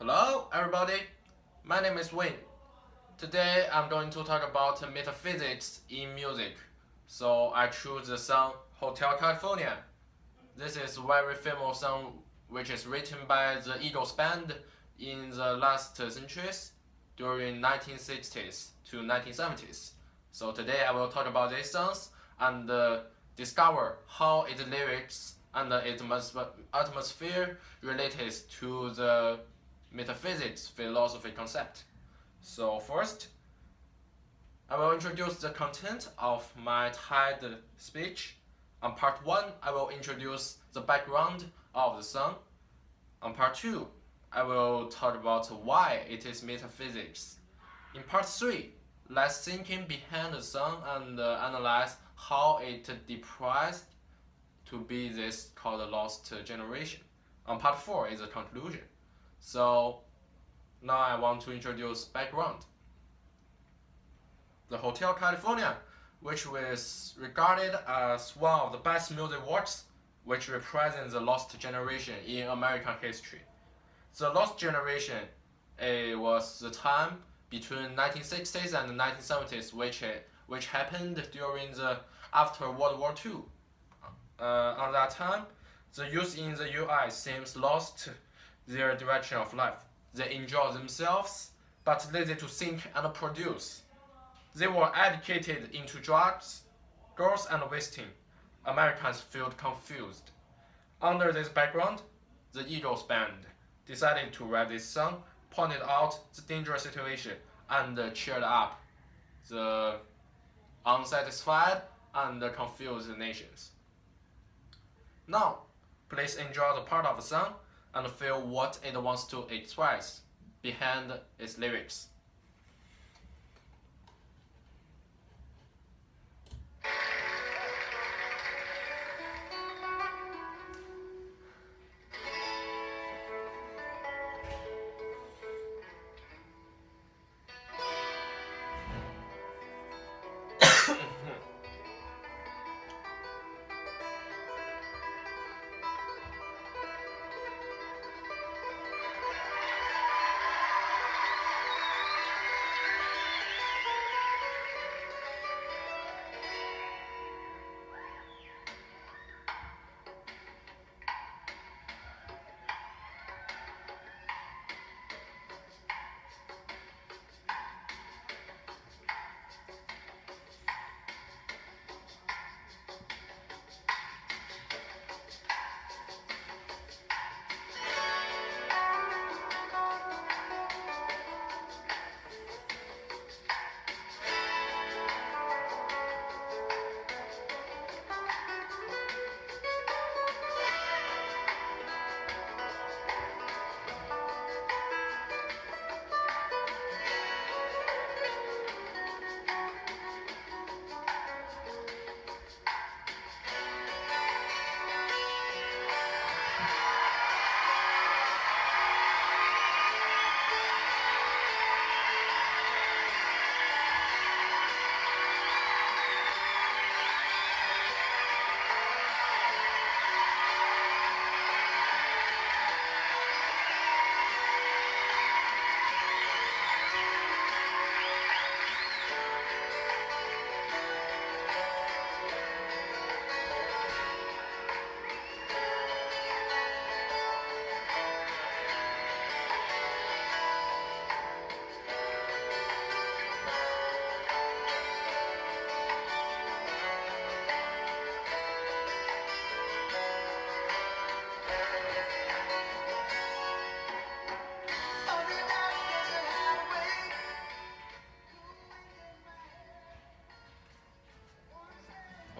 Hello everybody, my name is Wayne. Today I'm going to talk about metaphysics in music. So I choose the song Hotel California. This is a very famous song which is written by the Eagles band in the last centuries during 1960s to 1970s. So today I will talk about these songs and discover how its lyrics and its atmosphere related to the metaphysics philosophy concept. So first, I will introduce the content of my TED speech. On part 1, I will introduce the background of the song. On part 2, I will talk about why it is metaphysics. In part 3, let's thinking behind the song and analyze how it depressed to be this called lost generation. On part 4 is the conclusion. So now I want to introduce background. The Hotel California, which was regarded as one of the best music works which represents the lost generation in American history. The lost generation was the time between 1960s and 1970s which happened during the after World War II. At that time, the youth in the US seems lost their direction of life. They enjoy themselves, but lazy to think and produce. They were educated into drugs, girls, and wasting. Americans felt confused. Under this background, the Eagles band decided to write this song, pointed out the dangerous situation, and cheered up the unsatisfied and confused nations. Now, please enjoy the part of the song and feel what it wants to express behind its lyrics.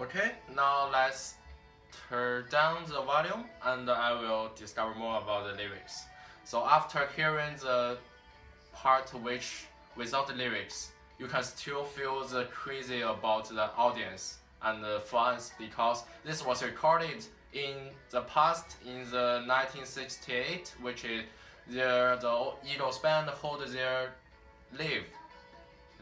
Okay, now let's turn down the volume and I will discover more about the lyrics. So after hearing the part which without the lyrics, you can still feel the crazy about the audience and the fans because this was recorded in the past in the 1968, which is the Eagles band hold their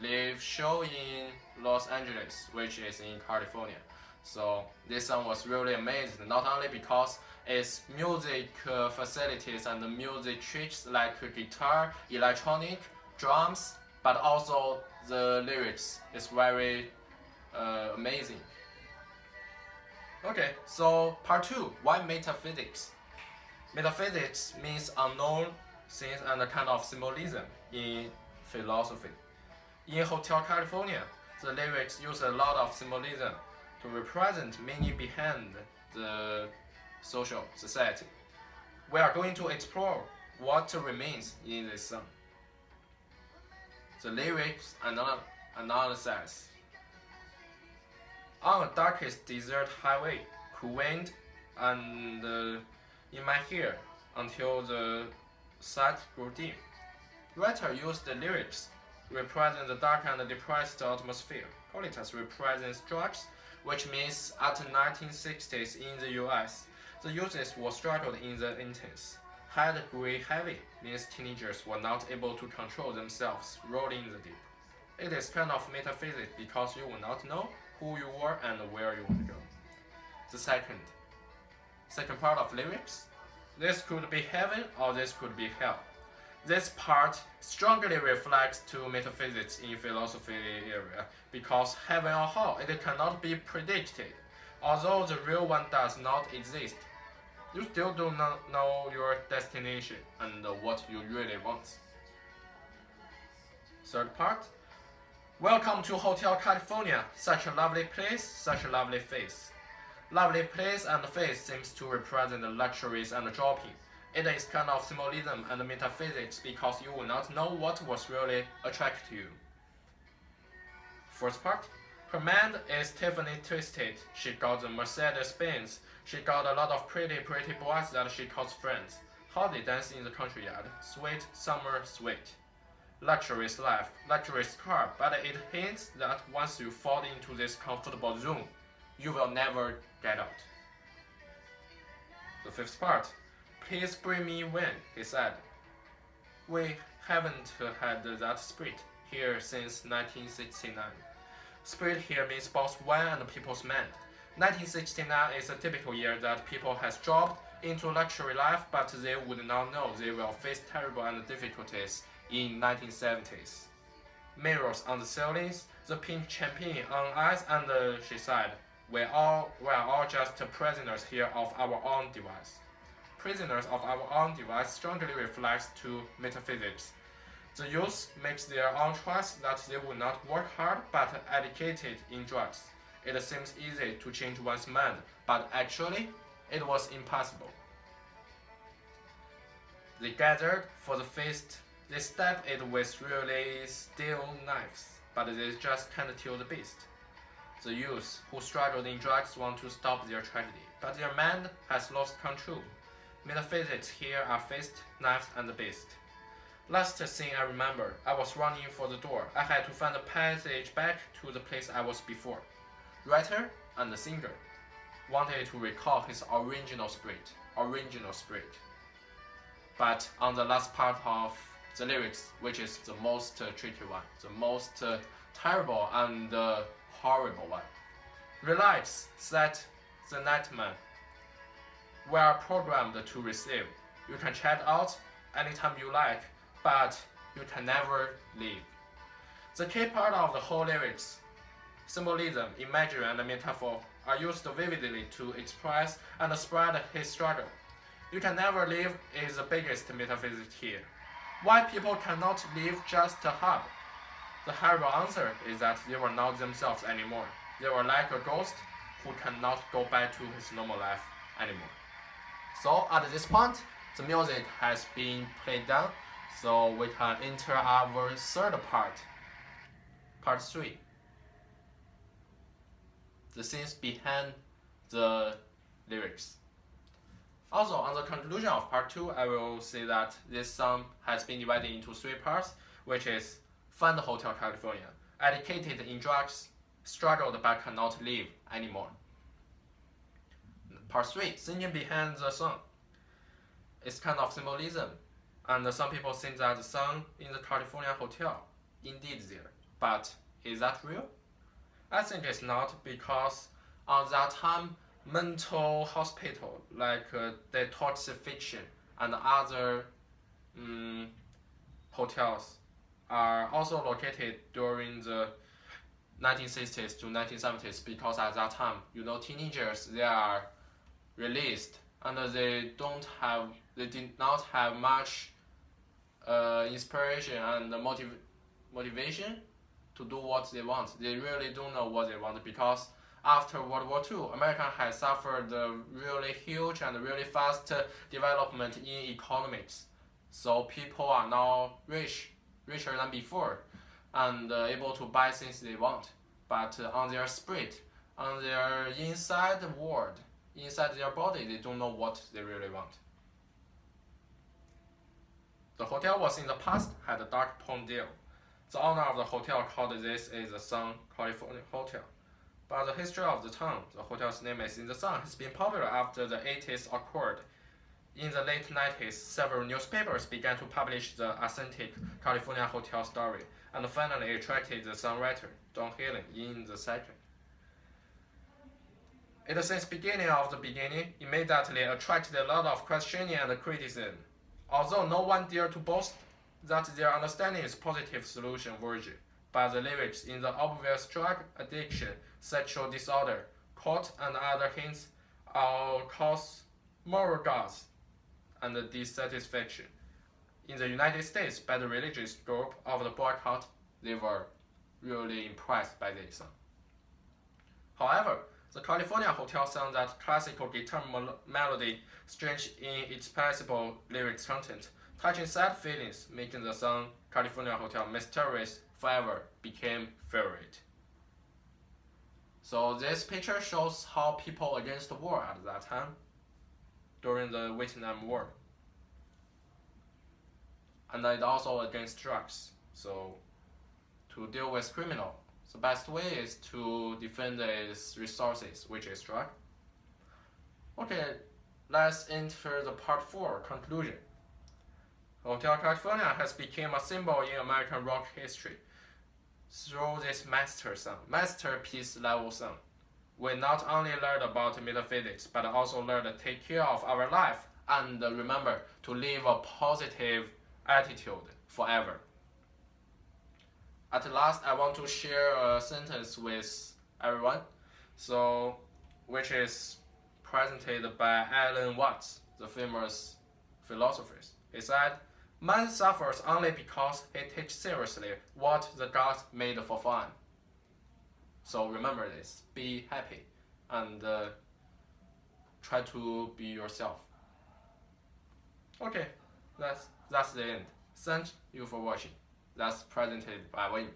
live show in Los Angeles, which is in California. So this song was really amazing, not only because its music facilities and the music tricks like guitar, electronic, drums, but also the lyrics is very amazing. Okay, so part 2, why metaphysics? Metaphysics means unknown things and a kind of symbolism in philosophy. In Hotel California, the lyrics use a lot of symbolism to represent meaning behind the social society. We are going to explore what remains in this song. The lyrics analysis. On a darkest desert highway, cool wind and in my hair until the sight grew dim. Writer used the lyrics represent the dark and depressed atmosphere. Politics represents drugs, which means at the 1960s in the US, the youths were struggled in the intense. Head grew heavy means teenagers were not able to control themselves, rolling in the deep. It is kind of metaphysics because you will not know who you are and where you want to go. The second part of lyrics. This could be heaven or this could be hell. This part strongly reflects to metaphysics in philosophy area because heaven or hell it cannot be predicted. Although the real one does not exist, you still do not know your destination and what you really want. Third part. Welcome to Hotel California. Such a lovely place, such a lovely face. Lovely place and face seems to represent the luxuries and shopping. It is kind of symbolism and metaphysics because you will not know what was really attracted to you. First part. Her mind is Tiffany twisted. She got the Mercedes Benz. She got a lot of pretty boys that she calls friends. How they dance in the country yard. Sweet, summer, sweet. Luxurious life, luxurious car, but it hints that once you fall into this comfortable zone, you will never get out. The fifth part. Please bring me wine, he said. We haven't had that spirit here since 1969. Spirit here means both wine and people's mind. 1969 is a typical year that people has dropped into luxury life, but they would not know they will face terrible and difficulties in 1970s. Mirrors on the ceilings, the pink champagne on ice, and she said, we are all just prisoners here of our own device. Prisoners of our own device strongly reflects to metaphysics. The youth makes their own choice that they will not work hard but educated in drugs. It seems easy to change one's mind, but actually, it was impossible. They gathered for the feast. They stabbed it with really steel knives, but they just can't kill the beast. The youth who struggled in drugs want to stop their tragedy, but their mind has lost control. Metaphysics here are fist, knives, and the beast. Last thing I remember, I was running for the door. I had to find a passage back to the place I was before. Writer and the singer wanted to recall his original spirit. But on the last part of the lyrics, which is the most tricky one, the most terrible and horrible one. Relax, said the nightman. We are programmed to receive. You can check out anytime you like, but you can never leave. The key part of the whole lyrics, symbolism, imagery, and metaphor, are used vividly to express and spread his struggle. You can never leave is the biggest metaphysics here. Why people cannot leave just a hub? The horrible answer is that they were not themselves anymore. They were like a ghost who cannot go back to his normal life anymore. So at this point, the music has been played down, so we can enter our third part, part 3. The scenes behind the lyrics. Also, on the conclusion of part 2, I will say that this song has been divided into 3 parts, which is Find Hotel California, Educated in Drugs, Struggled but Cannot Live Anymore. Part 3, Singing Behind the Song. It's kind of symbolism, and some people think that the song in the California hotel indeed there. But is that real? I think it's not, because On that time, mental hospital like detoxification and other hotels are also located during the 1960s to 1970s because at that time, teenagers they are released and they did not have much inspiration and motivation to do what they want. They really don't know what they want because after World War II, America has suffered a really huge and really fast development in economics. So people are now richer than before, and able to buy things they want. But on their spirit, on their inside world, inside their body, they don't know what they really want. The hotel was in the past had a dark pond deal. The owner of the hotel called this is the Sun California Hotel. But the history of the town, the hotel's name is in the sun, has been popular after the 80s occurred. In the late 90s, several newspapers began to publish the authentic California hotel story, and finally attracted the Sun writer, Don Healing, in the second. It since beginning immediately attracted a lot of questioning and criticism. Although no one dared to boast that their understanding is positive solution version, but the lyrics in the obvious drug addiction, sexual disorder, cult and other hints all cause moral gods and dissatisfaction. In the United States, by the religious group of the boycott, they were really impressed by this song. However, the California Hotel song that classical guitar melody, strange inexpressible lyrics content, touching sad feelings, making the song California Hotel mysterious forever became favorite. So this picture shows how people against the war at that time, during the Vietnam War. And it also against drugs. So to deal with criminal, the best way is to defend its resources, which is drug. Okay, let's enter the part 4, conclusion. Hotel California has become a symbol in American rock history. Through this masterpiece level song, we not only learned about metaphysics, but also learned to take care of our life and remember to live a positive attitude forever. At last, I want to share a sentence with everyone, which is presented by Alan Watts, the famous philosopher. He said, "Man suffers only because he takes seriously what the gods made for fun." So remember this, be happy, and try to be yourself. Okay, that's the end. Thank you for watching. That's presented by Wayne.